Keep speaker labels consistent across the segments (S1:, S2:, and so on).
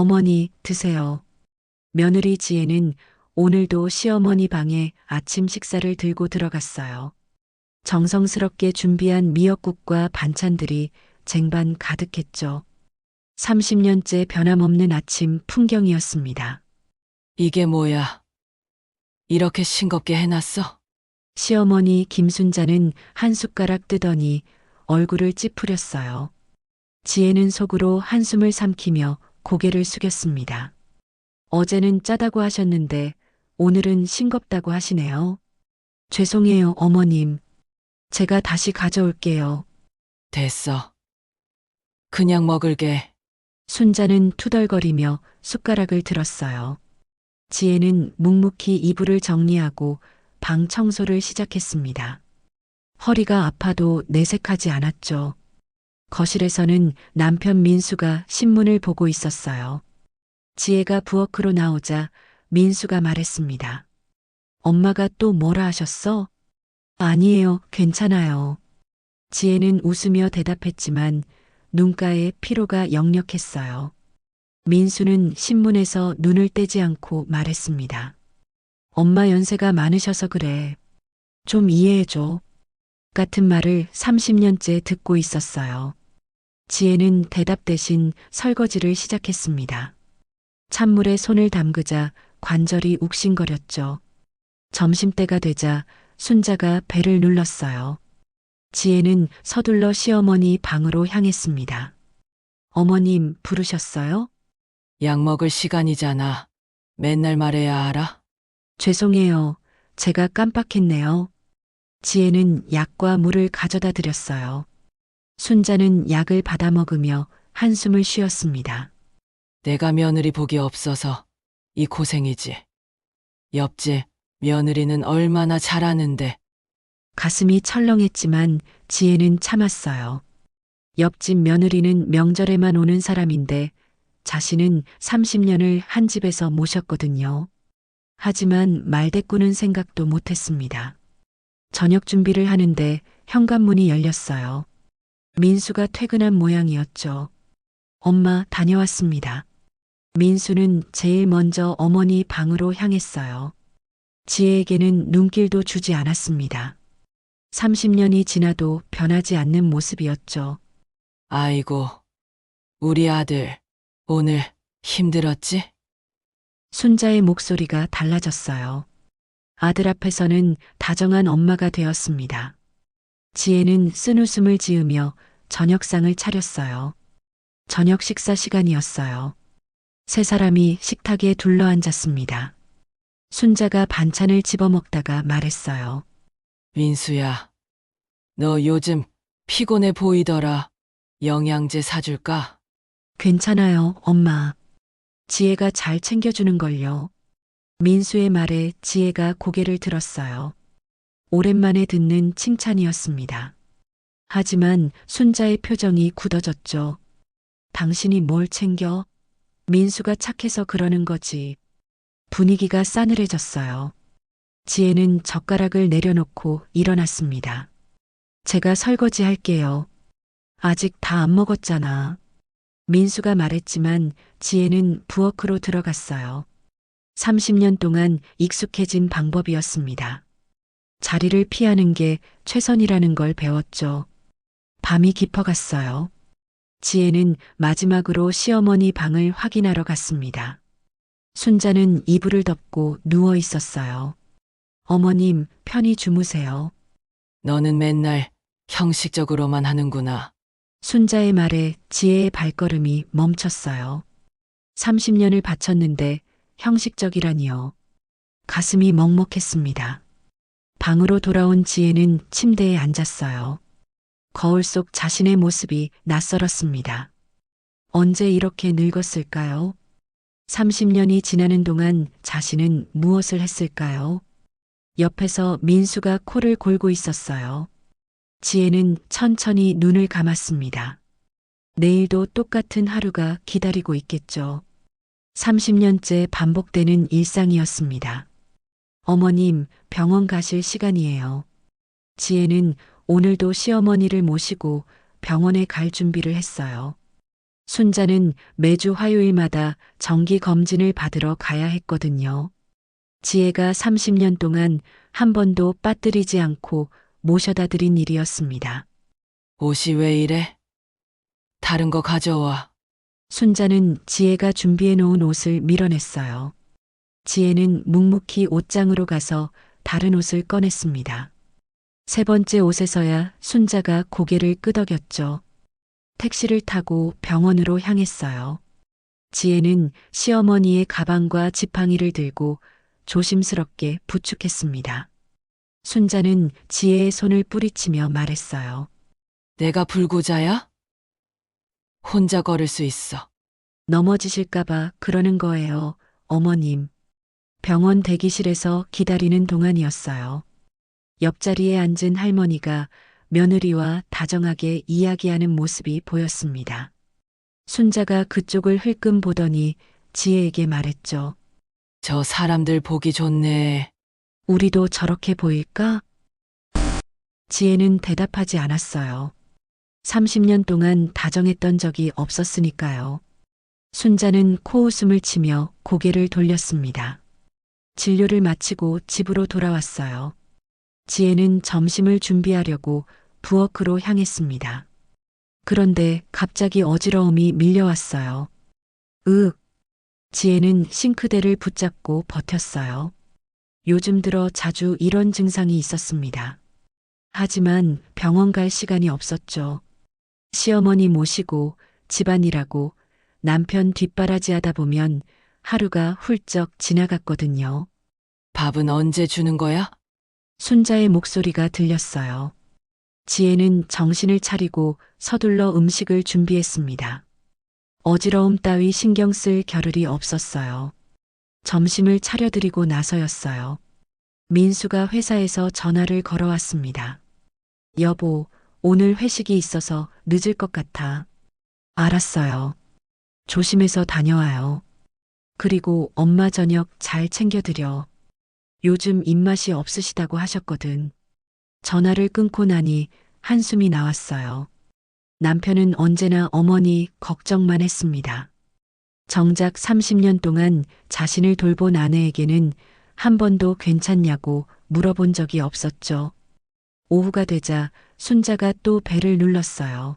S1: 어머니, 드세요. 며느리 지혜는 오늘도 시어머니 방에 아침 식사를 들고 들어갔어요. 정성스럽게 준비한 미역국과 반찬들이 쟁반 가득했죠. 30년째 변함없는 아침 풍경이었습니다.
S2: 이게 뭐야? 이렇게 싱겁게 해놨어?
S1: 시어머니 김순자는 한 숟가락 뜨더니 얼굴을 찌푸렸어요. 지혜는 속으로 한숨을 삼키며 고개를 숙였습니다. 어제는 짜다고 하셨는데 오늘은 싱겁다고 하시네요. 죄송해요, 어머님. 제가 다시 가져올게요.
S2: 됐어. 그냥 먹을게.
S1: 순자는 투덜거리며 숟가락을 들었어요. 지혜는 묵묵히 이불을 정리하고 방 청소를 시작했습니다. 허리가 아파도 내색하지 않았죠. 거실에서는 남편 민수가 신문을 보고 있었어요. 지혜가 부엌으로 나오자 민수가 말했습니다. 엄마가 또 뭐라 하셨어? 아니에요, 괜찮아요. 지혜는 웃으며 대답했지만 눈가에 피로가 역력했어요. 민수는 신문에서 눈을 떼지 않고 말했습니다. 엄마 연세가 많으셔서 그래. 좀 이해해줘. 같은 말을 30년째 듣고 있었어요. 지혜는 대답 대신 설거지를 시작했습니다. 찬물에 손을 담그자 관절이 욱신거렸죠. 점심때가 되자 순자가 배를 눌렀어요. 지혜는 서둘러 시어머니 방으로 향했습니다. 어머님 부르셨어요?
S2: 약 먹을 시간이잖아. 맨날 말해야 알아?
S1: 죄송해요. 제가 깜빡했네요. 지혜는 약과 물을 가져다 드렸어요. 순자는 약을 받아 먹으며 한숨을 쉬었습니다.
S2: 내가 며느리 복이 없어서 이 고생이지. 옆집 며느리는 얼마나 잘하는데.
S1: 가슴이 철렁했지만 지혜는 참았어요. 옆집 며느리는 명절에만 오는 사람인데 자신은 30년을 한 집에서 모셨거든요. 하지만 말대꾸는 생각도 못했습니다. 저녁 준비를 하는데 현관문이 열렸어요. 민수가 퇴근한 모양이었죠. 엄마 다녀왔습니다. 민수는 제일 먼저 어머니 방으로 향했어요. 지혜에게는 눈길도 주지 않았습니다. 30년이 지나도 변하지 않는 모습이었죠.
S2: 아이고, 우리 아들, 오늘 힘들었지?
S1: 순자의 목소리가 달라졌어요. 아들 앞에서는 다정한 엄마가 되었습니다. 지혜는 쓴웃음을 지으며 저녁상을 차렸어요. 저녁 식사 시간이었어요. 세 사람이 식탁에 둘러앉았습니다. 순자가 반찬을 집어먹다가 말했어요.
S2: 민수야, 너 요즘 피곤해 보이더라. 영양제 사줄까?
S1: 괜찮아요, 엄마. 지혜가 잘 챙겨주는 걸요. 민수의 말에 지혜가 고개를 들었어요. 오랜만에 듣는 칭찬이었습니다. 하지만 순자의 표정이 굳어졌죠. 당신이 뭘 챙겨? 민수가 착해서 그러는 거지. 분위기가 싸늘해졌어요. 지혜는 젓가락을 내려놓고 일어났습니다. 제가 설거지 할게요. 아직 다 안 먹었잖아. 민수가 말했지만 지혜는 부엌으로 들어갔어요. 30년 동안 익숙해진 방법이었습니다. 자리를 피하는 게 최선이라는 걸 배웠죠. 밤이 깊어갔어요. 지혜는 마지막으로 시어머니 방을 확인하러 갔습니다. 순자는 이불을 덮고 누워 있었어요. 어머님, 편히 주무세요.
S2: 너는 맨날 형식적으로만 하는구나.
S1: 순자의 말에 지혜의 발걸음이 멈췄어요. 30년을 바쳤는데 형식적이라니요. 가슴이 먹먹했습니다. 방으로 돌아온 지혜는 침대에 앉았어요. 거울 속 자신의 모습이 낯설었습니다. 언제 이렇게 늙었을까요? 30년이 지나는 동안 자신은 무엇을 했을까요? 옆에서 민수가 코를 골고 있었어요. 지혜는 천천히 눈을 감았습니다. 내일도 똑같은 하루가 기다리고 있겠죠. 30년째 반복되는 일상이었습니다. 어머님, 병원 가실 시간이에요. 지혜는 오늘도 시어머니를 모시고 병원에 갈 준비를 했어요. 순자는 매주 화요일마다 정기 검진을 받으러 가야 했거든요. 지혜가 30년 동안 한 번도 빠뜨리지 않고 모셔다 드린 일이었습니다.
S2: 옷이 왜 이래? 다른 거 가져와.
S1: 순자는 지혜가 준비해 놓은 옷을 밀어냈어요. 지혜는 묵묵히 옷장으로 가서 다른 옷을 꺼냈습니다. 세 번째 옷에서야 순자가 고개를 끄덕였죠. 택시를 타고 병원으로 향했어요. 지혜는 시어머니의 가방과 지팡이를 들고 조심스럽게 부축했습니다. 순자는 지혜의 손을 뿌리치며 말했어요.
S2: 내가 불구자야? 혼자 걸을 수 있어.
S1: 넘어지실까봐 그러는 거예요, 어머님. 병원 대기실에서 기다리는 동안이었어요. 옆자리에 앉은 할머니가 며느리와 다정하게 이야기하는 모습이 보였습니다. 순자가 그쪽을 흘끔 보더니 지혜에게 말했죠.
S2: 저 사람들 보기 좋네.
S1: 우리도 저렇게 보일까? 지혜는 대답하지 않았어요. 30년 동안 다정했던 적이 없었으니까요. 순자는 코웃음을 치며 고개를 돌렸습니다. 진료를 마치고 집으로 돌아왔어요. 지혜는 점심을 준비하려고 부엌으로 향했습니다. 그런데 갑자기 어지러움이 밀려왔어요. 지혜는 싱크대를 붙잡고 버텼어요. 요즘 들어 자주 이런 증상이 있었습니다. 하지만 병원 갈 시간이 없었죠. 시어머니 모시고 집안일하고 남편 뒷바라지하다 보면 하루가 훌쩍 지나갔거든요.
S2: 밥은 언제 주는 거야?
S1: 순자의 목소리가 들렸어요. 지혜는 정신을 차리고 서둘러 음식을 준비했습니다. 어지러움 따위 신경 쓸 겨를이 없었어요. 점심을 차려드리고 나서였어요. 민수가 회사에서 전화를 걸어왔습니다. 여보, 오늘 회식이 있어서 늦을 것 같아. 알았어요. 조심해서 다녀와요. 그리고 엄마 저녁 잘 챙겨드려. 요즘 입맛이 없으시다고 하셨거든. 전화를 끊고 나니 한숨이 나왔어요. 남편은 언제나 어머니 걱정만 했습니다. 정작 30년 동안 자신을 돌본 아내에게는 한 번도 괜찮냐고 물어본 적이 없었죠. 오후가 되자 순자가 또 배를 눌렀어요.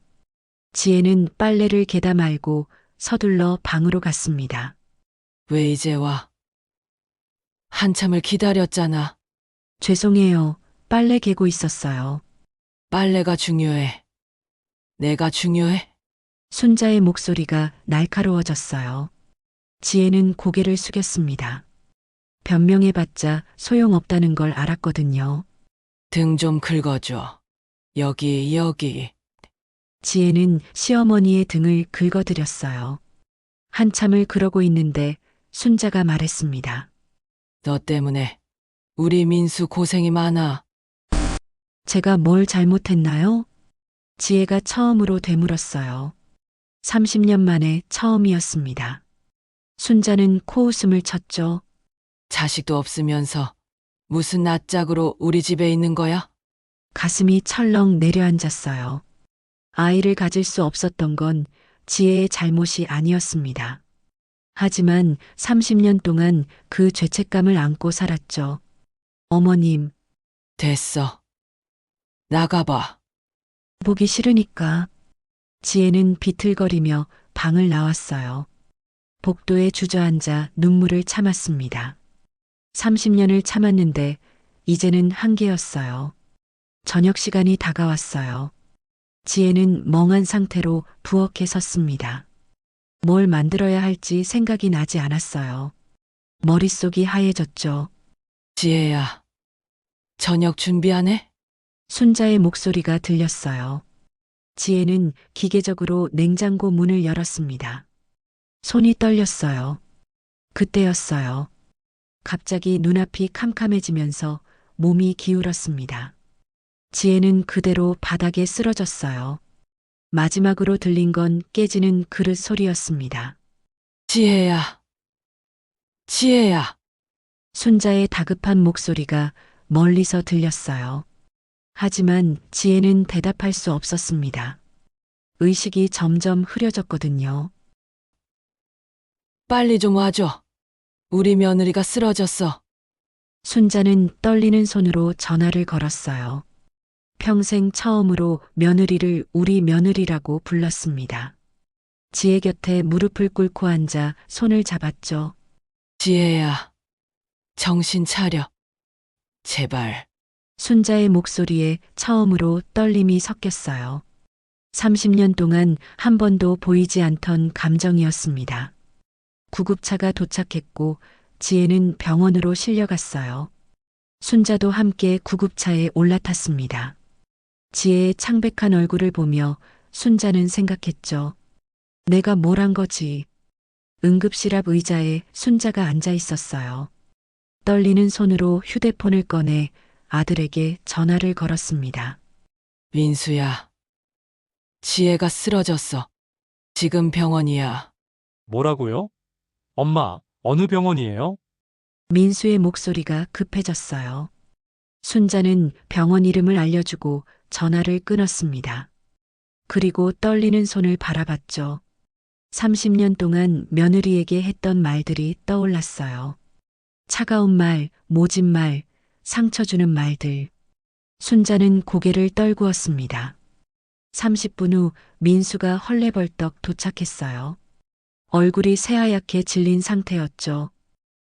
S1: 지혜는 빨래를 개다 말고 서둘러 방으로 갔습니다.
S2: 왜 이제 와? 한참을 기다렸잖아.
S1: 죄송해요. 빨래 개고 있었어요.
S2: 빨래가 중요해. 내가 중요해?
S1: 순자의 목소리가 날카로워졌어요. 지혜는 고개를 숙였습니다. 변명해봤자 소용없다는 걸 알았거든요.
S2: 등 좀 긁어줘. 여기.
S1: 지혜는 시어머니의 등을 긁어드렸어요. 한참을 그러고 있는데 순자가 말했습니다.
S2: 너 때문에 우리 민수 고생이 많아.
S1: 제가 뭘 잘못했나요? 지혜가 처음으로 되물었어요. 30년 만에 처음이었습니다. 순자는 코웃음을 쳤죠.
S2: 자식도 없으면서 무슨 낯짝으로 우리 집에 있는 거야?
S1: 가슴이 철렁 내려앉았어요. 아이를 가질 수 없었던 건 지혜의 잘못이 아니었습니다. 하지만 30년 동안 그 죄책감을 안고 살았죠. 어머님,
S2: 됐어. 나가봐.
S1: 보기 싫으니까. 지혜는 비틀거리며 방을 나왔어요. 복도에 주저앉아 눈물을 참았습니다. 30년을 참았는데 이제는 한계였어요. 저녁 시간이 다가왔어요. 지혜는 멍한 상태로 부엌에 섰습니다. 뭘 만들어야 할지 생각이 나지 않았어요. 머릿속이 하얘졌죠.
S2: 지혜야. 저녁 준비하네?
S1: 순자의 목소리가 들렸어요. 지혜는 기계적으로 냉장고 문을 열었습니다. 손이 떨렸어요. 그때였어요. 갑자기 눈앞이 캄캄해지면서 몸이 기울었습니다. 지혜는 그대로 바닥에 쓰러졌어요. 마지막으로 들린 건 깨지는 그릇 소리였습니다.
S2: 지혜야. 지혜야.
S1: 순자의 다급한 목소리가 멀리서 들렸어요. 하지만 지혜는 대답할 수 없었습니다. 의식이 점점 흐려졌거든요.
S2: 빨리 좀 와줘. 우리 며느리가 쓰러졌어.
S1: 순자는 떨리는 손으로 전화를 걸었어요. 평생 처음으로 며느리를 우리 며느리라고 불렀습니다. 지혜 곁에 무릎을 꿇고 앉아 손을 잡았죠.
S2: 지혜야, 정신 차려. 제발.
S1: 순자의 목소리에 처음으로 떨림이 섞였어요. 30년 동안 한 번도 보이지 않던 감정이었습니다. 구급차가 도착했고 지혜는 병원으로 실려갔어요. 순자도 함께 구급차에 올라탔습니다. 지혜의 창백한 얼굴을 보며 순자는 생각했죠. 내가 뭘 한 거지. 응급실 앞 의자에 순자가 앉아 있었어요. 떨리는 손으로 휴대폰을 꺼내 아들에게 전화를 걸었습니다.
S2: 민수야. 지혜가 쓰러졌어. 지금 병원이야.
S3: 뭐라고요? 엄마, 어느 병원이에요?
S1: 민수의 목소리가 급해졌어요. 순자는 병원 이름을 알려주고 전화를 끊었습니다. 그리고 떨리는 손을 바라봤죠. 30년 동안 며느리에게 했던 말들이 떠올랐어요. 차가운 말, 모진 말, 상처 주는 말들. 순자는 고개를 떨구었습니다. 30분 후 민수가 헐레벌떡 도착했어요. 얼굴이 새하얗게 질린 상태였죠.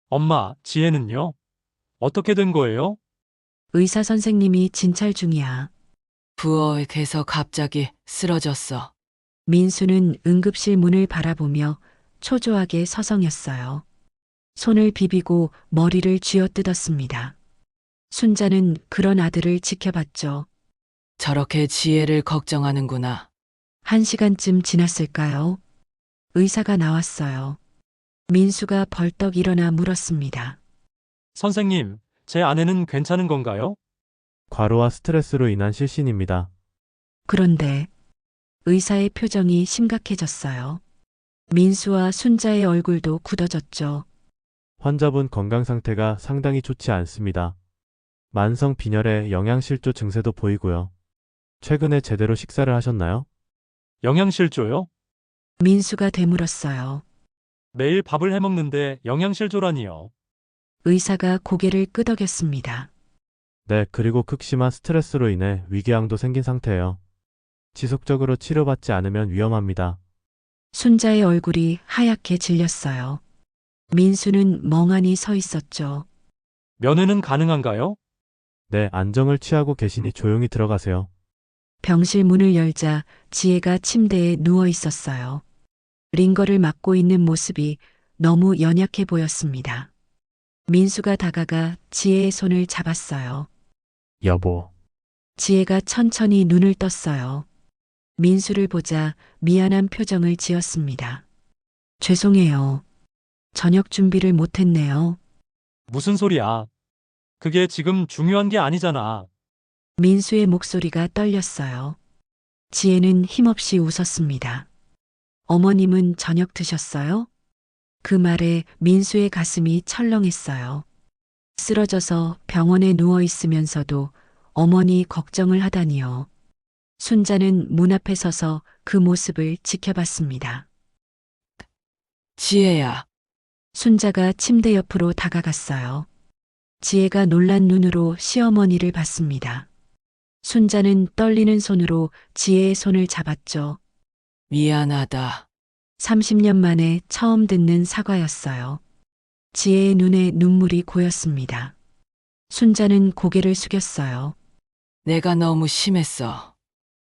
S3: 엄마, 지혜는요? 어떻게 된 거예요?
S1: 의사 선생님이 진찰 중이야.
S2: 부어에서 갑자기 쓰러졌어.
S1: 민수는 응급실 문을 바라보며 초조하게 서성였어요. 손을 비비고 머리를 쥐어뜯었습니다. 순자는 그런 아들을 지켜봤죠.
S2: 저렇게 지혜를 걱정하는구나.
S1: 1시간쯤 지났을까요? 의사가 나왔어요. 민수가 벌떡 일어나 물었습니다.
S3: 선생님, 제 아내는 괜찮은 건가요?
S4: 과로와 스트레스로 인한 실신입니다.
S1: 그런데 의사의 표정이 심각해졌어요. 민수와 순자의 얼굴도 굳어졌죠.
S4: 환자분 건강 상태가 상당히 좋지 않습니다. 만성 빈혈에 영양실조 증세도 보이고요. 최근에 제대로 식사를 하셨나요?
S3: 영양실조요?
S1: 민수가 되물었어요.
S3: 매일 밥을 해먹는데 영양실조라니요.
S1: 의사가 고개를 끄덕였습니다.
S4: 네, 그리고 극심한 스트레스로 인해 위궤양도 생긴 상태예요. 지속적으로 치료받지 않으면 위험합니다.
S1: 순자의 얼굴이 하얗게 질렸어요. 민수는 멍하니 서 있었죠.
S3: 면회는 가능한가요?
S4: 네, 안정을 취하고 계시니 조용히 들어가세요.
S1: 병실 문을 열자 지혜가 침대에 누워 있었어요. 링거를 맞고 있는 모습이 너무 연약해 보였습니다. 민수가 다가가 지혜의 손을 잡았어요.
S4: 여보.
S1: 지혜가 천천히 눈을 떴어요. 민수를 보자 미안한 표정을 지었습니다. 죄송해요. 저녁 준비를 못했네요.
S3: 무슨 소리야. 그게 지금 중요한 게 아니잖아.
S1: 민수의 목소리가 떨렸어요. 지혜는 힘없이 웃었습니다. 어머님은 저녁 드셨어요? 그 말에 민수의 가슴이 철렁했어요. 쓰러져서 병원에 누워 있으면서도 어머니 걱정을 하다니요. 순자는 문 앞에 서서 그 모습을 지켜봤습니다.
S2: 지혜야.
S1: 순자가 침대 옆으로 다가갔어요. 지혜가 놀란 눈으로 시어머니를 봤습니다. 순자는 떨리는 손으로 지혜의 손을 잡았죠.
S2: 미안하다.
S1: 30년 만에 처음 듣는 사과였어요. 지혜의 눈에 눈물이 고였습니다. 순자는 고개를 숙였어요.
S2: 내가 너무 심했어.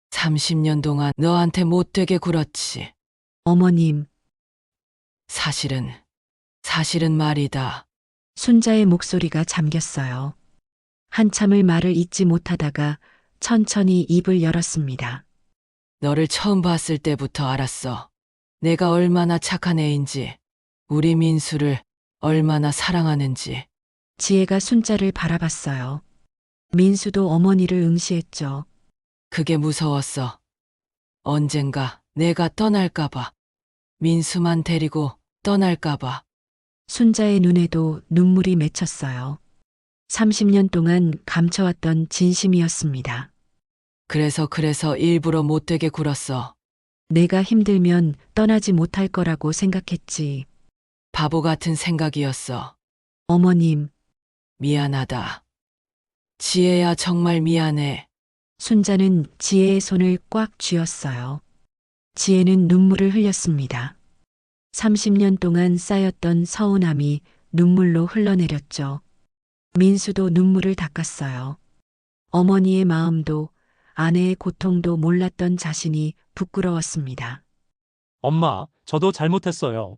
S2: 30년 동안 너한테 못되게 굴었지.
S1: 어머님,
S2: 사실은 말이다.
S1: 순자의 목소리가 잠겼어요. 한참을 말을 잇지 못하다가 천천히 입을 열었습니다.
S2: 너를 처음 봤을 때부터 알았어. 내가 얼마나 착한 애인지, 우리 민수를 얼마나 사랑하는지.
S1: 지혜가 순자를 바라봤어요. 민수도 어머니를 응시했죠.
S2: 그게 무서웠어. 언젠가 내가 떠날까봐. 민수만 데리고 떠날까봐.
S1: 순자의 눈에도 눈물이 맺혔어요. 30년 동안 감춰왔던 진심이었습니다.
S2: 그래서 일부러 못되게 굴었어.
S1: 내가 힘들면 떠나지 못할 거라고 생각했지.
S2: 바보 같은 생각이었어.
S1: 어머님,
S2: 미안하다. 지혜야, 정말 미안해.
S1: 순자는 지혜의 손을 꽉 쥐었어요. 지혜는 눈물을 흘렸습니다. 30년 동안 쌓였던 서운함이 눈물로 흘러내렸죠. 민수도 눈물을 닦았어요. 어머니의 마음도 아내의 고통도 몰랐던 자신이 부끄러웠습니다.
S3: 엄마, 저도 잘못했어요.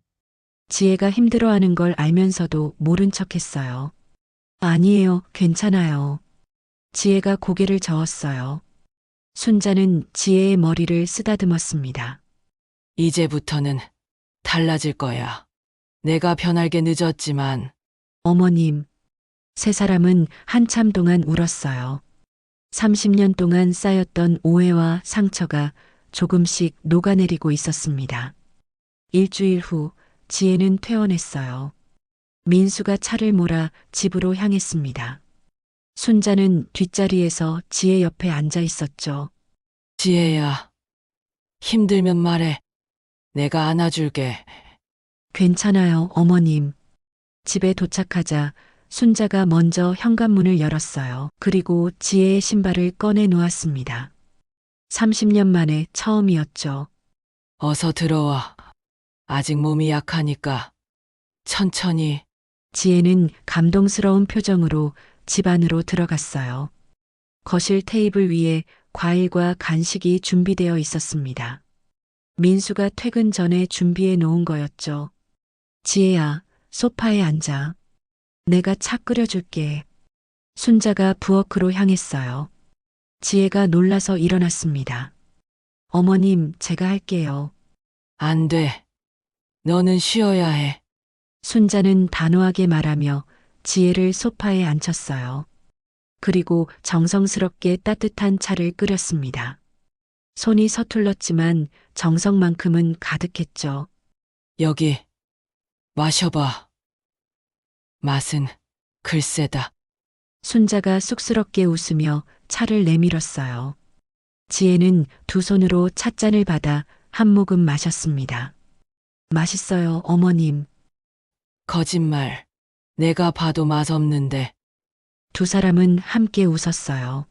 S1: 지혜가 힘들어하는 걸 알면서도 모른 척 했어요. 아니에요, 괜찮아요. 지혜가 고개를 저었어요. 순자는 지혜의 머리를 쓰다듬었습니다.
S2: 이제부터는 달라질 거야. 내가 변할게 늦었지만
S1: 어머님, 세 사람은 한참 동안 울었어요. 30년 동안 쌓였던 오해와 상처가 조금씩 녹아내리고 있었습니다. 일주일 후 지혜는 퇴원했어요. 민수가 차를 몰아 집으로 향했습니다. 순자는 뒷자리에서 지혜 옆에 앉아 있었죠.
S2: 지혜야, 힘들면 말해. 내가 안아줄게.
S1: 괜찮아요, 어머님. 집에 도착하자 순자가 먼저 현관문을 열었어요. 그리고 지혜의 신발을 꺼내 놓았습니다. 30년 만에 처음이었죠.
S2: 어서 들어와. 아직 몸이 약하니까 천천히.
S1: 지혜는 감동스러운 표정으로 집 안으로 들어갔어요. 거실 테이블 위에 과일과 간식이 준비되어 있었습니다. 민수가 퇴근 전에 준비해 놓은 거였죠. 지혜야, 소파에 앉아. 내가 차 끓여줄게. 순자가 부엌으로 향했어요. 지혜가 놀라서 일어났습니다. 어머님, 제가 할게요.
S2: 안 돼. 너는 쉬어야 해.
S1: 순자는 단호하게 말하며 지혜를 소파에 앉혔어요. 그리고 정성스럽게 따뜻한 차를 끓였습니다. 손이 서툴렀지만 정성만큼은 가득했죠.
S2: 여기 마셔봐. 맛은 글쎄다.
S1: 순자가 쑥스럽게 웃으며 차를 내밀었어요. 지혜는 두 손으로 찻잔을 받아 한 모금 마셨습니다. 맛있어요, 어머님.
S2: 거짓말. 내가 봐도 맛없는데.
S1: 두 사람은 함께 웃었어요.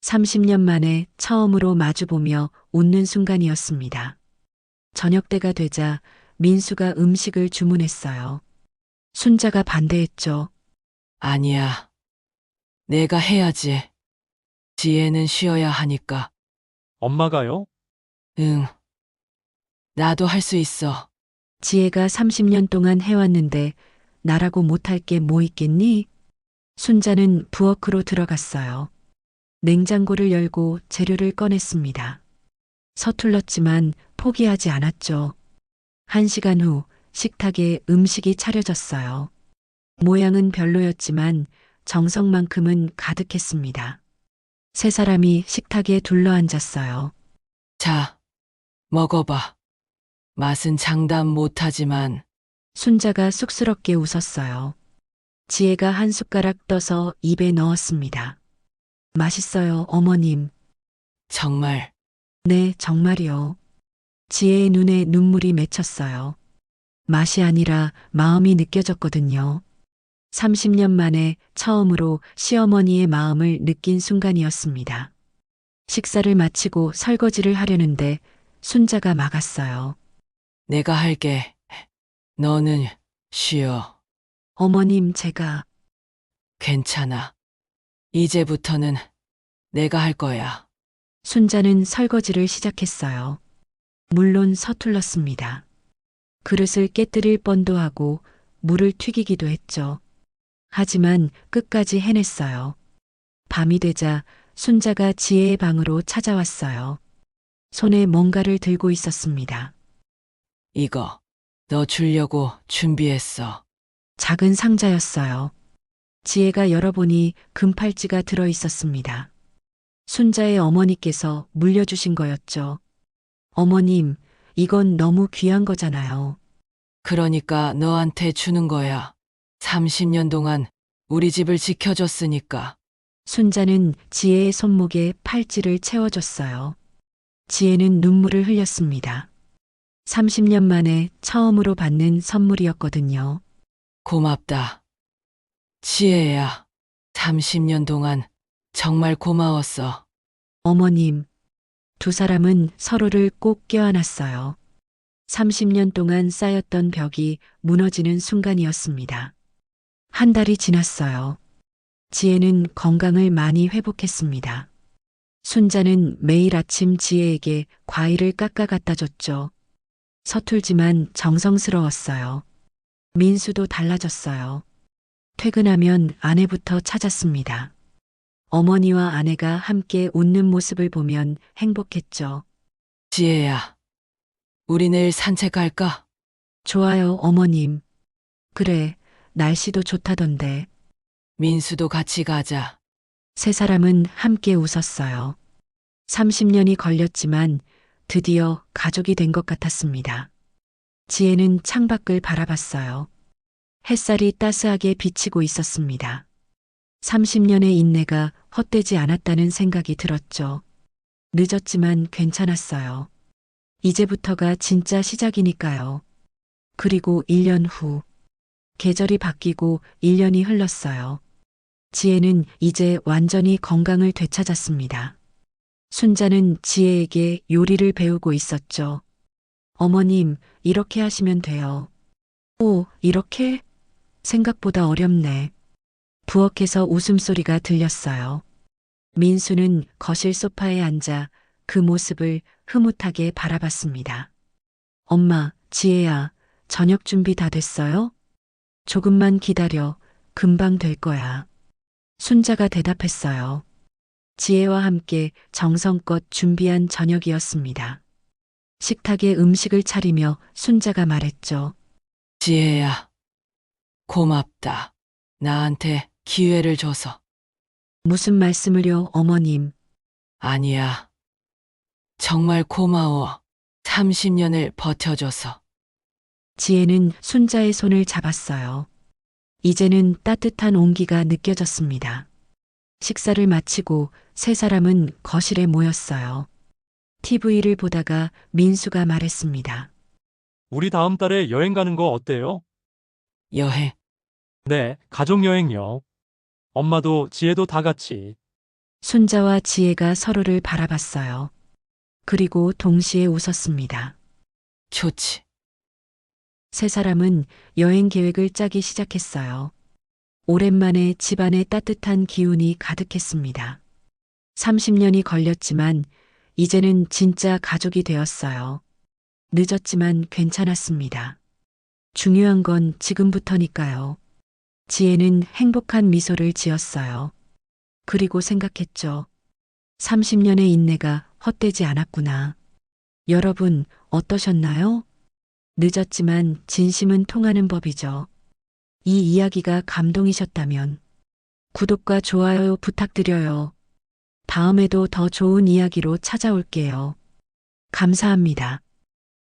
S1: 30년 만에 처음으로 마주보며 웃는 순간이었습니다. 저녁 때가 되자 민수가 음식을 주문했어요. 순자가 반대했죠.
S2: 아니야. 내가 해야지. 지혜는 쉬어야 하니까.
S3: 엄마가요?
S2: 응. 나도 할 수 있어.
S1: 지혜가 30년 동안 해왔는데 나라고 못할 게 뭐 있겠니? 순자는 부엌으로 들어갔어요. 냉장고를 열고 재료를 꺼냈습니다. 서툴렀지만 포기하지 않았죠. 1시간 후 식탁에 음식이 차려졌어요. 모양은 별로였지만 정성만큼은 가득했습니다. 세 사람이 식탁에 둘러앉았어요.
S2: 자, 먹어봐. 맛은 장담 못하지만
S1: 순자가 쑥스럽게 웃었어요. 지혜가 한 숟가락 떠서 입에 넣었습니다. 맛있어요, 어머님.
S2: 정말
S1: 네, 정말이요. 지혜의 눈에 눈물이 맺혔어요. 맛이 아니라 마음이 느껴졌거든요. 30년 만에 처음으로 시어머니의 마음을 느낀 순간이었습니다. 식사를 마치고 설거지를 하려는데 순자가 막았어요.
S2: 내가 할게. 너는 쉬어.
S1: 어머님, 제가
S2: 괜찮아. 이제부터는 내가 할 거야.
S1: 순자는 설거지를 시작했어요. 물론 서툴렀습니다. 그릇을 깨뜨릴 뻔도 하고 물을 튀기기도 했죠. 하지만 끝까지 해냈어요. 밤이 되자 순자가 지혜의 방으로 찾아왔어요. 손에 뭔가를 들고 있었습니다.
S2: 이거 너 주려고 준비했어.
S1: 작은 상자였어요. 지혜가 열어보니 금팔찌가 들어 있었습니다. 순자의 어머니께서 물려주신 거였죠. 어머님, 이건 너무 귀한 거잖아요.
S2: 그러니까 너한테 주는 거야. 30년 동안 우리 집을 지켜줬으니까.
S1: 순자는 지혜의 손목에 팔찌를 채워줬어요. 지혜는 눈물을 흘렸습니다. 30년 만에 처음으로 받는 선물이었거든요.
S2: 고맙다. 지혜야. 30년 동안 정말 고마웠어.
S1: 어머님, 두 사람은 서로를 꼭 껴안았어요. 30년 동안 쌓였던 벽이 무너지는 순간이었습니다. 한 달이 지났어요. 지혜는 건강을 많이 회복했습니다. 순자는 매일 아침 지혜에게 과일을 깎아 갖다 줬죠. 서툴지만 정성스러웠어요. 민수도 달라졌어요. 퇴근하면 아내부터 찾았습니다. 어머니와 아내가 함께 웃는 모습을 보면 행복했죠.
S2: 지혜야. 우리 내일 산책할까?
S1: 좋아요, 어머님. 그래, 날씨도 좋다던데.
S2: 민수도 같이 가자.
S1: 세 사람은 함께 웃었어요. 30년이 걸렸지만 드디어 가족이 된 것 같았습니다. 지혜는 창밖을 바라봤어요. 햇살이 따스하게 비치고 있었습니다. 30년의 인내가 헛되지 않았다는 생각이 들었죠. 늦었지만 괜찮았어요. 이제부터가 진짜 시작이니까요. 그리고 1년 후, 계절이 바뀌고 1년이 흘렀어요. 지혜는 이제 완전히 건강을 되찾았습니다. 순자는 지혜에게 요리를 배우고 있었죠. 어머님, 이렇게 하시면 돼요. 오, 이렇게? 생각보다 어렵네. 부엌에서 웃음소리가 들렸어요. 민수는 거실 소파에 앉아 그 모습을 흐뭇하게 바라봤습니다. 엄마, 지혜야, 저녁 준비 다 됐어요? 조금만 기다려. 금방 될 거야. 순자가 대답했어요. 지혜와 함께 정성껏 준비한 저녁이었습니다. 식탁에 음식을 차리며 순자가 말했죠.
S2: 지혜야. 고맙다. 나한테 기회를 줘서.
S1: 무슨 말씀을요, 어머님.
S2: 아니야. 정말 고마워. 30년을 버텨줘서.
S1: 지혜는 순자의 손을 잡았어요. 이제는 따뜻한 온기가 느껴졌습니다. 식사를 마치고 세 사람은 거실에 모였어요. TV를 보다가 민수가 말했습니다.
S3: 우리 다음 달에 여행 가는 거 어때요?
S2: 여행.
S3: 네, 가족여행요. 엄마도 지혜도 다 같이.
S1: 순자와 지혜가 서로를 바라봤어요. 그리고 동시에 웃었습니다.
S2: 좋지.
S1: 세 사람은 여행 계획을 짜기 시작했어요. 오랜만에 집안에 따뜻한 기운이 가득했습니다. 30년이 걸렸지만 이제는 진짜 가족이 되었어요. 늦었지만 괜찮았습니다. 중요한 건 지금부터니까요. 지혜는 행복한 미소를 지었어요. 그리고 생각했죠. 30년의 인내가 헛되지 않았구나. 여러분, 어떠셨나요? 늦었지만 진심은 통하는 법이죠. 이 이야기가 감동이셨다면 구독과 좋아요 부탁드려요. 다음에도 더 좋은 이야기로 찾아올게요. 감사합니다.